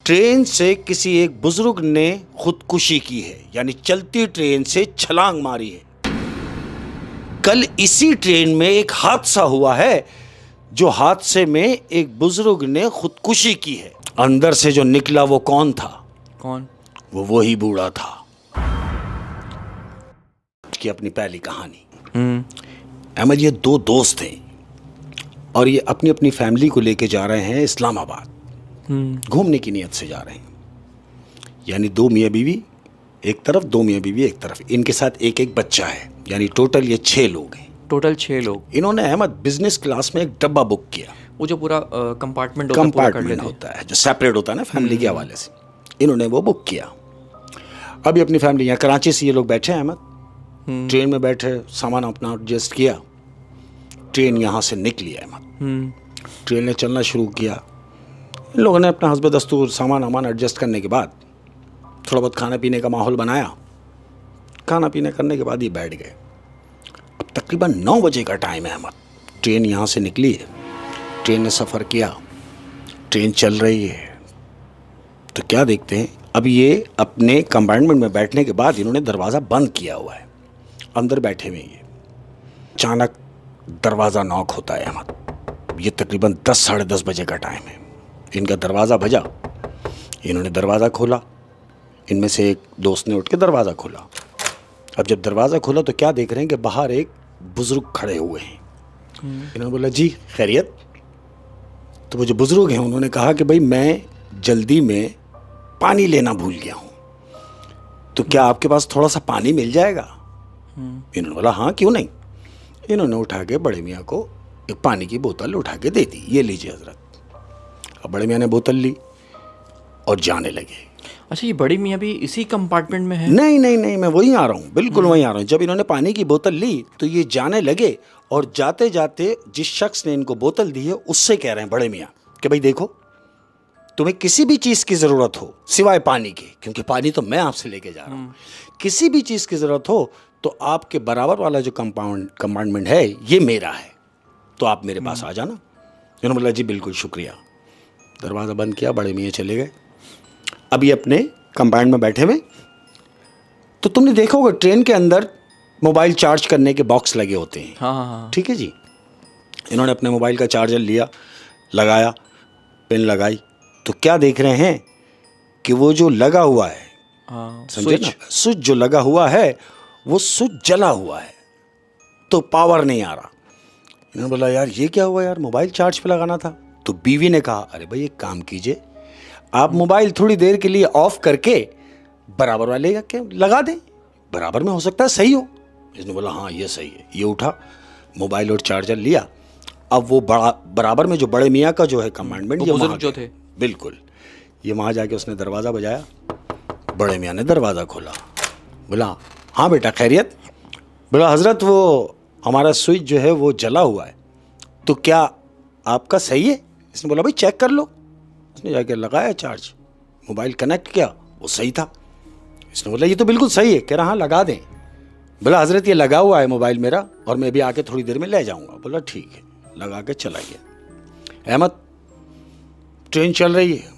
Train से किसी एक बुजुर्ग ने खुदकुशी की है, यानी चलती ट्रेन से छलांग मारी है। कल इसी ट्रेन में एक हादसा हुआ है, जो हादसे में एक बुजुर्ग ने खुदकुशी की है। अंदर से जो निकला वो कौन था? कौन? वो वही बूढ़ा था। की अपनी पहली कहानी। अहमद, ये दो दोस्त थे और ये अपनी अपनी फैमिली को लेके जा रहे हैं इस्लामाबाद। घूमने की नीयत से जा रहे हैं, यानी दो मियाँ बीवी एक तरफ, दो मियाँ बीवी एक तरफ। इनके साथ एक एक बच्चा है, यानी टोटल ये 6 लोग हैं। टोटल 6 लोग। इन्होंने अहमद बिजनेस क्लास में एक डब्बा बुक किया। वो जो पूरा कंपार्टमेंट होता है जो सेपरेट होता है ना फैमिली के हवाले से, इन्होंने वो बुक किया। अभी अपनी फैमिली यहाँ कराची से ये लोग बैठे हैं अहमद, ट्रेन में बैठे, सामान अपना एडजस्ट किया। ट्रेन यहाँ से निकली अहमद, ट्रेन ने चलना शुरू किया। इन लोगों ने अपना हस्ब दस्तूर सामान वामान एडजस्ट करने के बाद थोड़ा बहुत खाने पीने का माहौल बनाया। खाना पीने करने के बाद ये बैठ गए। अब तकरीबन 9 बजे का टाइम है अहमद। ट्रेन यहाँ से निकली है, ट्रेन ने सफ़र किया, ट्रेन चल रही है। तो क्या देखते हैं, अब ये अपने कंपार्टमेंट में बैठने के बाद इन्होंने दरवाज़ा बंद किया हुआ है, अंदर बैठे हुए ये। अचानक दरवाज़ा नॉक होता है अहमद। ये तकरीबन 10 साढ़े 10 बजे का टाइम है। इनका दरवाज़ा बजा, इन्होंने दरवाज़ा खोला। इनमें से एक दोस्त ने उठ के दरवाज़ा खोला। अब जब दरवाज़ा खोला तो क्या देख रहे हैं कि बाहर एक बुज़ुर्ग खड़े हुए हैं। इन्होंने बोला, जी खैरियत? तो वो जो बुज़ुर्ग हैं उन्होंने कहा कि भाई मैं जल्दी में पानी लेना भूल गया हूँ, तो क्या आपके पास थोड़ा सा पानी मिल जाएगा? इन्होंने बोला, हाँ क्यों नहीं। इन्होंने उठा के बड़े मियाँ को एक पानी की बोतल उठा के दे दी, ये लीजिए हजरत। अब बड़े मियाँ ने बोतल ली और जाने लगे। अच्छा, ये बड़ी मियाँ भी इसी कंपार्टमेंट में है? नहीं नहीं नहीं, मैं वहीं आ रहा हूँ, बिल्कुल वहीं आ रहा हूँ। जब इन्होंने पानी की बोतल ली तो ये जाने लगे और जाते जाते जिस शख्स ने इनको बोतल दी है उससे कह रहे हैं बड़े मियाँ कि भाई देखो, तुम्हें किसी भी चीज़ की ज़रूरत हो सिवाय पानी के, क्योंकि पानी तो मैं आपसे लेके जा रहा हूँ, किसी भी चीज़ की ज़रूरत हो तो आपके बराबर वाला जो कंपार्टमेंट है ये मेरा है, तो आप मेरे पास आ जाना। इन्होंने बोला, जी बिल्कुल शुक्रिया। दरवाज़ा बंद किया, बड़े मियाँ चले गए। अभी अपने कंपार्टमेंट में बैठे हुए, तो तुमने देखा होगा ट्रेन के अंदर मोबाइल चार्ज करने के बॉक्स लगे होते हैं। हाँ। ठीक है जी। इन्होंने अपने मोबाइल का चार्जर लिया, लगाया, पिन लगाई, तो क्या देख रहे हैं कि वो जो लगा हुआ है, समझे ना, स्विच जो लगा हुआ है वो स्विच जला हुआ है, तो पावर नहीं आ रहा। इन्होंने बोला, यार ये क्या हुआ यार, मोबाइल चार्ज पे लगाना था। तो बीवी ने कहा, अरे भाई एक काम कीजिए, आप मोबाइल थोड़ी देर के लिए ऑफ करके बराबर वाले का क्या लगा दें, बराबर में हो सकता है सही हो। इसने बोला, हाँ ये सही है। ये उठा, मोबाइल और चार्जर लिया। अब वो बराबर में जो बड़े मियाँ का जो है कंपार्टमेंट, ये वहाँ जो थे, बिल्कुल, ये वहाँ जाके उसने दरवाज़ा बजाया। बड़े मियाँ ने दरवाज़ा खोला। बोला, हाँ बेटा खैरियत? बोला, हज़रत वो हमारा स्विच जो है वो जला हुआ है, तो क्या आपका सही है? इसने बोला, भाई चेक कर लो। उसने जाके लगाया चार्ज, मोबाइल कनेक्ट किया, वो सही था। इसने बोला, ये तो बिल्कुल सही है। कह रहा, हाँ लगा दें। बोला, हज़रत ये लगा हुआ है मोबाइल मेरा, और मैं भी आके थोड़ी देर में ले जाऊँगा। बोला ठीक है, लगा के चला गया। अहमद, ट्रेन चल रही है,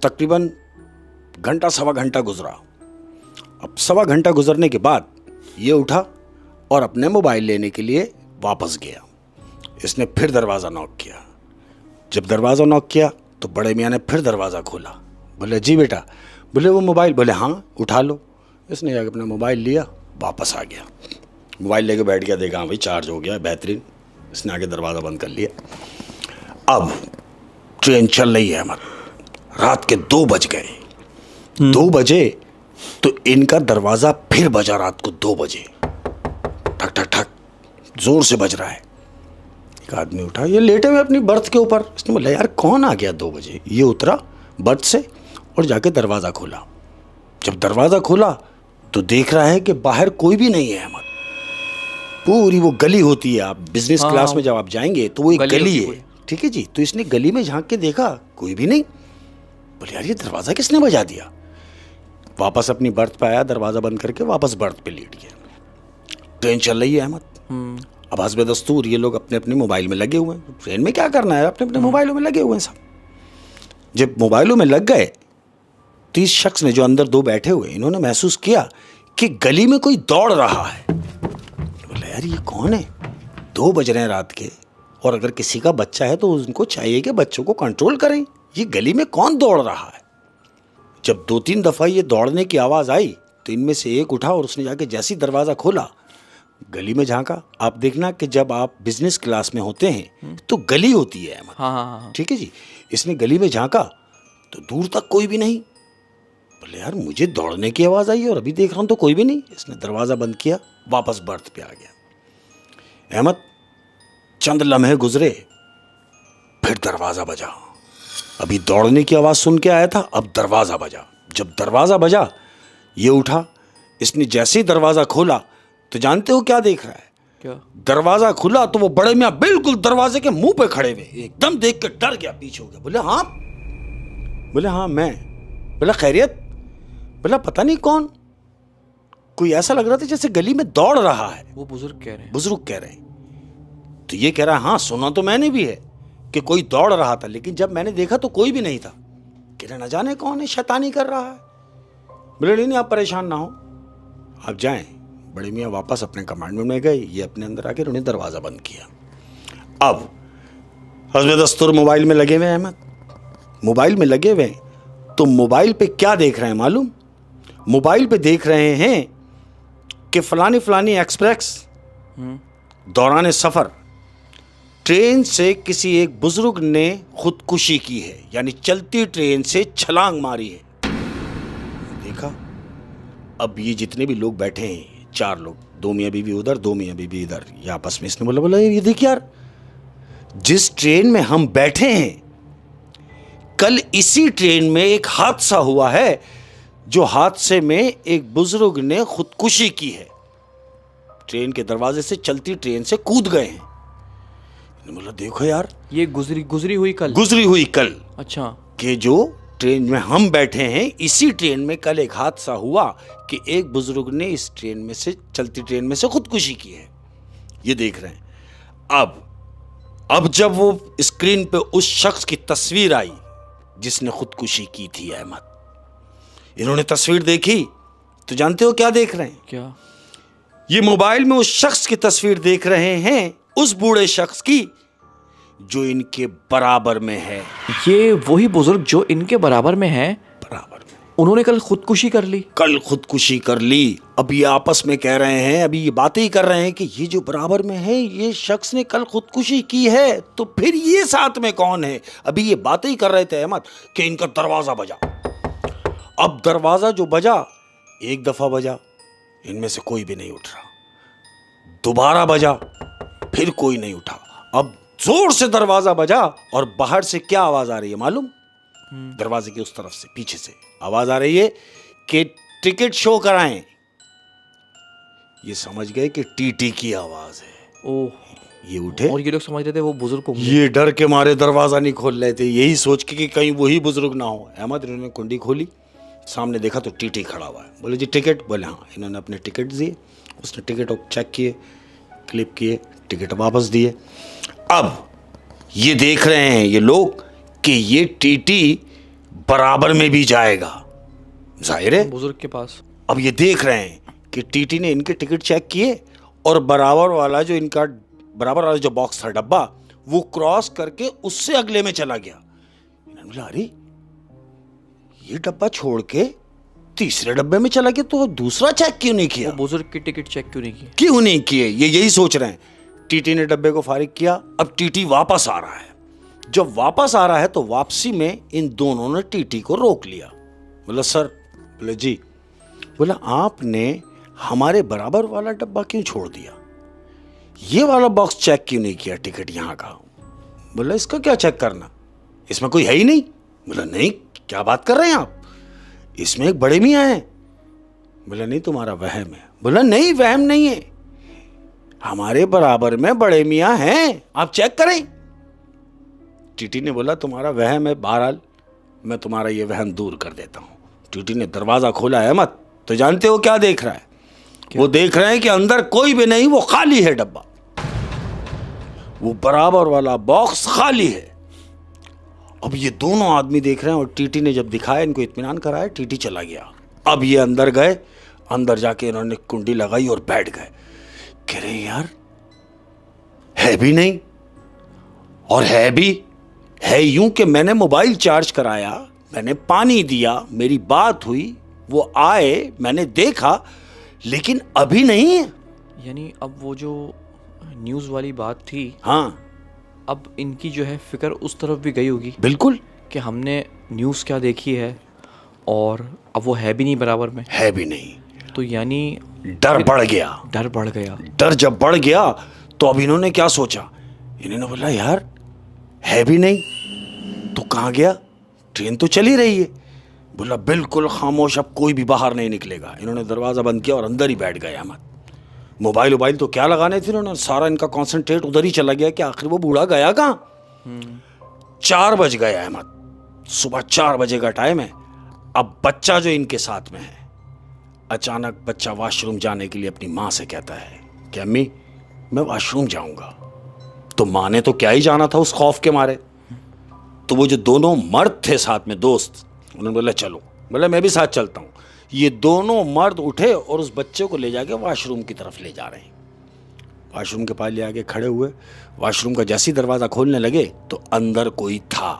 तकरीबन घंटा सवा घंटा गुजरा। अब सवा घंटा गुजरने के बाद ये उठा और अपने मोबाइल लेने के लिए वापस गया। इसने फिर दरवाज़ा नॉक किया। जब दरवाज़ा नॉक किया तो बड़े मियाँ ने फिर दरवाज़ा खोला। बोले, जी बेटा? बोले, वो मोबाइल? बोले, हाँ उठा लो। इसने जाकर अपना मोबाइल लिया, वापस आ गया। मोबाइल लेके बैठ गया, देखा हाँ भाई चार्ज हो गया, बेहतरीन। इसने आके दरवाज़ा बंद कर लिया। अब ट्रेन चल रही है अहमद, रात के 2 बज गए। 2 बजे तो इनका दरवाज़ा फिर बजा, रात को 2 बजे, ठक ठक ठक जोर से बज रहा है। एक आदमी उठा, ये लेटे हुए अपनी बर्थ के ऊपर। इसने बोला, यार कौन आ गया 2 बजे? ये उतरा बर्थ से और जाके दरवाज़ा खोला। जब दरवाज़ा खोला तो देख रहा है कि बाहर कोई भी नहीं है अहमद। पूरी वो गली होती है, आप बिजनेस क्लास में जब आप जाएंगे तो वो एक गली है, ठीक है जी। तो इसने गली में झांक के देखा, कोई भी नहीं। बोले, यार ये दरवाज़ा किसने बजा दिया? वापस अपनी बर्थ पे आया, दरवाज़ा बंद करके वापस बर्थ पे लेट गया। ट्रेन चल रही है अहमद। अब हस्ब दस्तूर ये लोग अपने अपने मोबाइल में लगे हुए हैं। ट्रेन में क्या करना है, अपने अपने मोबाइलों में लगे हुए हैं सब। जब मोबाइलों में लग गए तो इस शख्स ने, जो अंदर दो बैठे हुए, इन्होंने महसूस किया कि गली में कोई दौड़ रहा है। बोले यार ये कौन है, 2 बज रहे हैं रात के, और अगर किसी का बच्चा है तो उनको चाहिए कि बच्चों को कंट्रोल करें, ये गली में कौन दौड़ रहा है। जब 2-3 दफ़ा ये दौड़ने की आवाज़ आई तो इनमें से एक उठा और उसने जाके जैसे ही दरवाज़ा खोला, गली में झांका। आप देखना कि जब आप बिजनेस क्लास में होते हैं तो गली होती है अहमद, हाँ। ठीक है जी। इसने गली में झांका तो दूर तक कोई भी नहीं। बोले यार मुझे दौड़ने की आवाज़ आई और अभी देख रहा हूँ तो कोई भी नहीं। इसने दरवाज़ा बंद किया, वापस बर्थ पे आ गया। अहमद, चंद लम्हे गुजरे, फिर दरवाज़ा बजा। अभी दौड़ने की आवाज़ सुन के आया था, अब दरवाज़ा बजा। जब दरवाज़ा बजा, ये उठा। इसने जैसे ही दरवाज़ा खोला तो जानते हो क्या देख रहा है? क्या? दरवाज़ा खुला तो वो बड़े मियाँ बिल्कुल दरवाजे के मुंह पे खड़े हुए, एकदम देख के डर गया, पीछे हो गया। बोले हाँ मैं। बोला खैरियत? बोला पता नहीं कौन, कोई ऐसा लग रहा था जैसे गली में दौड़ रहा है। वो बुजुर्ग कह रहे हैं। बुजुर्ग कह रहे हैं। तो ये कह रहा है हाँ सुना तो मैंने भी है कि कोई दौड़ रहा था, लेकिन जब मैंने देखा तो कोई भी नहीं था। कह रहे न जाने कौन है, शैतानी कर रहा है। बोले नहीं आप परेशान ना हो, आप जाएं। बड़े मियाँ वापस अपने कमांडमेंट में गए। ये अपने अंदर आके उन्होंने दरवाज़ा बंद किया। अब हज़रत दस्तूर मोबाइल में लगे हुए हैं अहमद, मोबाइल में लगे हुए हैं। तो मोबाइल पे क्या देख रहे हैं मालूम? मोबाइल पे देख रहे हैं कि फलानी फलानी एक्सप्रेस दौरान सफ़र ट्रेन से किसी एक बुजुर्ग ने खुदकुशी की है, यानी चलती ट्रेन से छलांग मारी है। देखा, अब ये जितने भी लोग बैठे हैं, 4 लोग, 2 मियाँ बीवी उधर, 2 मियाँ बीवी इधर, ये आपस में, इसने बोला ये देख यार, जिस ट्रेन में हम बैठे हैं कल इसी ट्रेन में एक हादसा हुआ है, जो हादसे में एक बुजुर्ग ने खुदकुशी की है। ट्रेन के दरवाजे से चलती ट्रेन से कूद गए हैं। बोला देखो यार, ये गुजरी हुई कल। अच्छा। कि जो ट्रेन में हम बैठे हैं इसी ट्रेन में कल एक हादसा हुआ कि एक बुजुर्ग ने इस ट्रेन में से, चलती ट्रेन में से खुदकुशी की है। ये देख रहे हैं। अब जब वो स्क्रीन पे उस शख्स की तस्वीर आई जिसने खुदकुशी की थी अहमद, इन्होंने तस्वीर देखी तो जानते हो क्या देख रहे हैं? क्या? ये मोबाइल में उस शख्स की तस्वीर देख रहे हैं, उस बूढ़े शख्स की जो इनके बराबर में है। ये वही बुजुर्ग जो इनके बराबर में है? बराबर में। उन्होंने कल खुदकुशी कर ली। अब ये आपस में कह रहे हैं, अभी ये बातें ही कर रहे हैं कि ये जो बराबर में है, ये शख्स ने कल खुदकुशी की है, तो फिर ये साथ में कौन है? अभी ये बातें ही कर रहे थे अहमद कि इनका दरवाजा बजा। अब दरवाजा जो बजा, 1 दफा बजा, इनमें से कोई भी नहीं उठ रहा। दोबारा बजा, फिर कोई नहीं उठा। अब जोर से दरवाजा बजा और बाहर से क्या आवाज आ रही है मालूम? दरवाजे के उस तरफ से, पीछे से आवाज आ रही है कि टिकट शो कराएं। ये समझ गए कि टीटी की आवाज है। ओह, ये उठे और ये लोग समझ रहे थे वो बुजुर्ग को। ये डर के मारे दरवाजा नहीं खोल रहे थे, यही सोच के कि कहीं वही बुजुर्ग ना हो। अहमद, इन्होंने कुंडी खोली, सामने देखा तो टीटी खड़ा हुआ है। बोले जी टिकट? बोले हाँ। इन्होंने अपने टिकट दिए, उसने टिकट चेक किए, क्लिप किए, टिकट वापस दिए। अब ये देख रहे हैं ये लोग कि ये टीटी बराबर में भी जाएगा, जाहिर है बुजुर्ग के पास। अब ये देख रहे हैं कि टीटी ने इनके टिकट चेक किए और बराबर वाला जो बॉक्स था, डब्बा, वो क्रॉस करके उससे अगले में चला गया। इन्होंने बोला अरे ये डब्बा छोड़ के तीसरे डब्बे में चला गया, तो दूसरा चेक क्यों नहीं किया? वो बुजुर्ग की टिकट चेक क्यों नहीं किए? ये यही सोच रहे हैं। टीटी ने डब्बे को फारिग किया। अब टीटी वापस आ रहा है। जब वापस आ रहा है तो वापसी में इन दोनों ने टीटी को रोक लिया। बोला सर? बोले जी। बोला आपने हमारे बराबर वाला डब्बा क्यों छोड़ दिया? ये वाला बॉक्स चेक क्यों नहीं किया टिकट यहाँ का? बोला इसका क्या चेक करना, इसमें कोई है ही नहीं। बोला नहीं, क्या बात कर रहे हैं आप, इसमें एक बड़े मियाँ हैं। बोला नहीं, तुम्हारा वहम है। बोला नहीं, वहम नहीं है, हमारे बराबर में बड़े मियाँ हैं, आप चेक करें। टीटी ने बोला तुम्हारा वहम है, बहरहाल मैं तुम्हारा ये वहम दूर कर देता हूँ। टीटी ने दरवाज़ा खोला है मत, तो जानते हो क्या देख रहा है? वो देख रहे हैं कि अंदर कोई भी नहीं, वो खाली है डब्बा, वो बराबर वाला बॉक्स खाली है। अब ये दोनों आदमी देख रहे हैं और टीटी ने जब दिखाया, इनको इत्मीनान कराया, टीटी चला गया। अब ये अंदर गए, अंदर जाके इन्होंने कुंडी लगाई और बैठ गए। कह रहे यार है भी नहीं, और है यूं कि मैंने मोबाइल चार्ज कराया, मैंने पानी दिया, मेरी बात हुई, वो आए, मैंने देखा, लेकिन अभी नहीं है। यानी अब वो जो न्यूज़ वाली बात थी, हाँ अब इनकी जो है फिक्र उस तरफ भी गई होगी बिल्कुल, कि हमने न्यूज़ क्या देखी है, और अब वो है भी नहीं बराबर में, है भी नहीं। तो यानी डर बढ़ गया। डर बढ़ गया। डर जब बढ़ गया तो अब इन्होंने क्या सोचा, इन्होंने बोला यार है भी नहीं तो कहाँ गया, ट्रेन तो चली रही है। बोला बिल्कुल खामोश, अब कोई भी बाहर नहीं निकलेगा। इन्होंने दरवाज़ा बंद किया और अंदर ही बैठ गए अहमद। मोबाइल तो क्या लगाने थे इन्होंने, सारा इनका कॉन्सेंट्रेट उधर ही चला गया कि आखिर वो बूढ़ा गया कहाँ। 4 बज गए अहमद, सुबह 4 बजे का टाइम है। अब बच्चा जो इनके साथ में है, अचानक बच्चा वॉशरूम जाने के लिए अपनी माँ से कहता है कि अम्मी मैं वॉशरूम जाऊंगा। तो माँ ने तो क्या ही जाना था उस खौफ के मारे। तो वो जो दोनों मर्द थे साथ में दोस्त, उन्होंने बोला चलो, बोला मैं भी साथ चलता हूँ। ये दोनों मर्द उठे और उस बच्चे को ले जाके वॉशरूम की तरफ ले जा रहे हैं। वॉशरूम के पास ले आके खड़े हुए, वॉशरूम का जैसे ही दरवाज़ा खोलने लगे तो अंदर कोई था।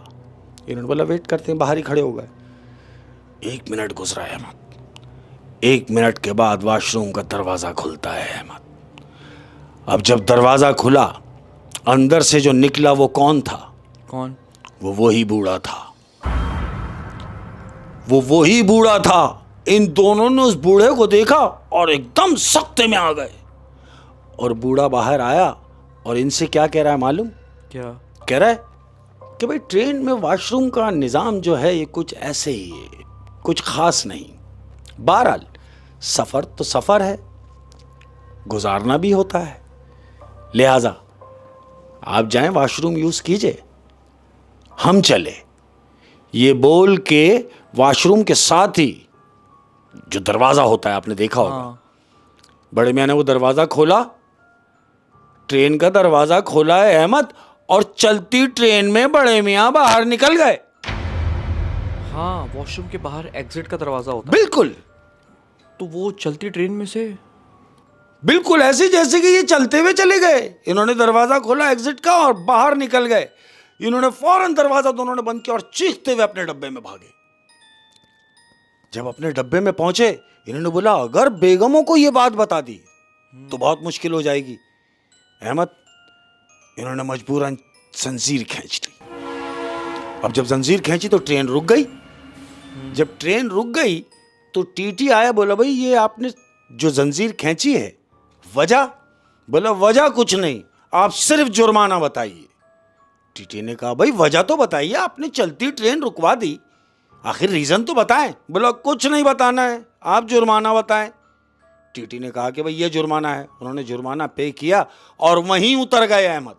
इन्होंने बोला वेट करते हैं, बाहर ही खड़े हो गए। 1 मिनट गुजरा है अहमद। 1 मिनट के बाद वॉशरूम का दरवाज़ा खुलता है अहमद। अब जब दरवाज़ा खुला, अंदर से जो निकला वो कौन था? कौन? वो वही बूढ़ा था। वो वही बूढ़ा था। इन दोनों ने उस बूढ़े को देखा और एकदम सख्ते में आ गए। और बूढ़ा बाहर आया और इनसे क्या कह रहा है मालूम? क्या कह रहा है कि भाई ट्रेन में वॉशरूम का निज़ाम जो है ये कुछ ऐसे ही है, कुछ खास नहीं। बहरहाल सफ़र तो सफ़र है, गुजारना भी होता है, लिहाजा आप जाएं वॉशरूम यूज़ कीजिए, हम चले। ये बोल के वॉशरूम के साथ ही जो दरवाज़ा होता है, आपने देखा होगा, बड़े मियाँ ने वो दरवाज़ा खोला, ट्रेन का दरवाज़ा खोला है अहमद, और चलती ट्रेन में बड़े मियाँ बाहर निकल गए। हाँ, वॉशरूम के बाहर एग्जिट का दरवाज़ा होता है। बिल्कुल, तो वो चलती ट्रेन में से बिल्कुल ऐसे जैसे कि ये चलते हुए चले गए। इन्होंने दरवाज़ा खोला एग्जिट का और बाहर निकल गए। इन्होंने फौरन दरवाज़ा दोनों ने बंद किया और चीखते हुए अपने डब्बे में भागे। जब अपने डब्बे में पहुंचे, इन्होंने बोला अगर बेगमों को ये बात बता दी तो बहुत मुश्किल हो जाएगी। अहमद, इन्होंने मजबूरन जंजीर खींच ली। अब जब जंजीर खींची तो ट्रेन रुक गई। जब ट्रेन रुक गई तो टीटी आया, बोला भाई ये आपने जो जंजीर खींची है वजह? बोला वजह कुछ नहीं, आप सिर्फ जुर्माना बताइए। टीटी ने कहा भाई वजह तो बताइए, आपने चलती ट्रेन रुकवा दी, आखिर रीज़न तो बताएं। बोला कुछ नहीं बताना है, आप जुर्माना बताएं। टीटी ने कहा कि भाई ये जुर्माना है। उन्होंने जुर्माना पे किया और वहीं उतर गए अहमद।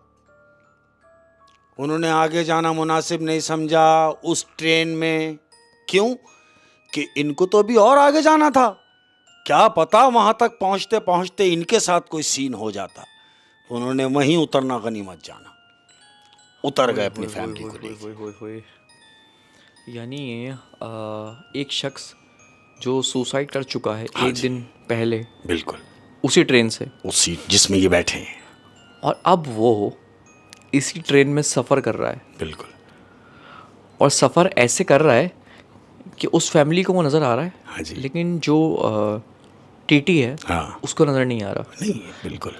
उन्होंने आगे जाना मुनासिब नहीं समझा उस ट्रेन में। क्यों? कि इनको तो अभी और आगे जाना था, क्या पता वहां तक पहुंचते पहुंचते इनके साथ कोई सीन हो जाता। उन्होंने वहीं उतरना गनीमत जाना, उतर गए अपनी फैमिली को लेकर। यानी एक शख्स जो सुसाइड कर चुका है एक दिन पहले, बिल्कुल उसी ट्रेन से, उस सीट जिसमें ये बैठे हैं, और अब वो इसी ट्रेन में सफ़र कर रहा है। बिल्कुल, और सफ़र ऐसे कर रहा है कि उस फैमिली को वो नज़र आ रहा है, हाँ जी, लेकिन जो टीटी है हाँ उसको नज़र नहीं आ रहा। नहीं, बिल्कुल।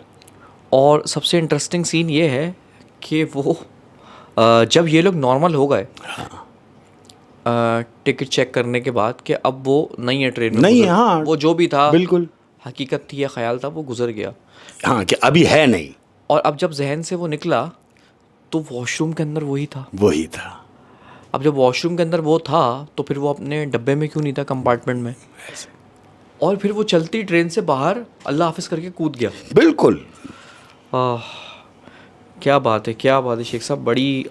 और सबसे इंटरेस्टिंग सीन ये है कि वो जब ये लोग नॉर्मल हो गए टिकट चेक करने के बाद कि अब वो नहीं है ट्रेन में, नहीं है, हाँ, वो जो भी था बिल्कुल हकीकत थी या ख्याल था, वो गुजर गया। हाँ, कि अभी है नहीं। और अब जब जहन से वो निकला तो वॉशरूम के अंदर वही था। वही था। अब जब वॉशरूम के अंदर वो था तो फिर वो अपने डब्बे में क्यों नहीं था, कंपार्टमेंट में? और फिर वो चलती ट्रेन से बाहर अल्लाह हाफिज़ करके कूद गया। बिल्कुल। क्या बात है, क्या बात है शेख साहब, बड़ी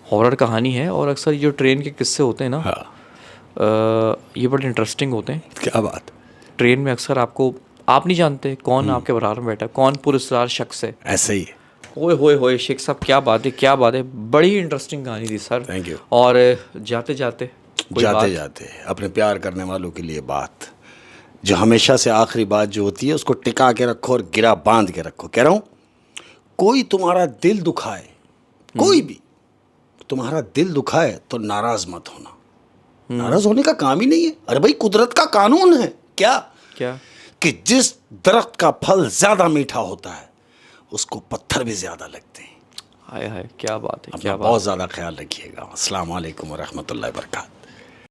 हॉरर कहानी है। और अक्सर ये जो ट्रेन के किस्से होते हैं ना, हाँ, ये बड़े इंटरेस्टिंग होते हैं। क्या बात। ट्रेन में अक्सर आप नहीं जानते कौन आपके बराबर में बैठा, कौन पुरस्कार शख्स है। ऐसे ही ओए होए होए शेख साहब, क्या बात है, क्या बात है, बड़ी इंटरेस्टिंग कहानी थी सर। Thank you. और जाते जाते कोई जाते बात? जाते अपने प्यार करने वालों के लिए बात, जो हमेशा से आखिरी बात जो होती है उसको टिका के रखो और गिरा बांध के रखो। कह रहा हूँ, कोई तुम्हारा दिल दुखाए, कोई भी तुम्हारा दिल दुखाए तो नाराज मत होना। नाराज होने का काम ही नहीं है। अरे भाई, कुदरत का कानून है क्या क्या? कि जिस दरख्त का फल ज्यादा मीठा होता है उसको पत्थर भी ज्यादा लगते हैं। हाय हाय, क्या बात है, अपना क्या बात बहुत ज्यादा ख्याल रखिएगा। अस्सलाम वालेकुम व रहमतुल्लाहि व बरकातहू।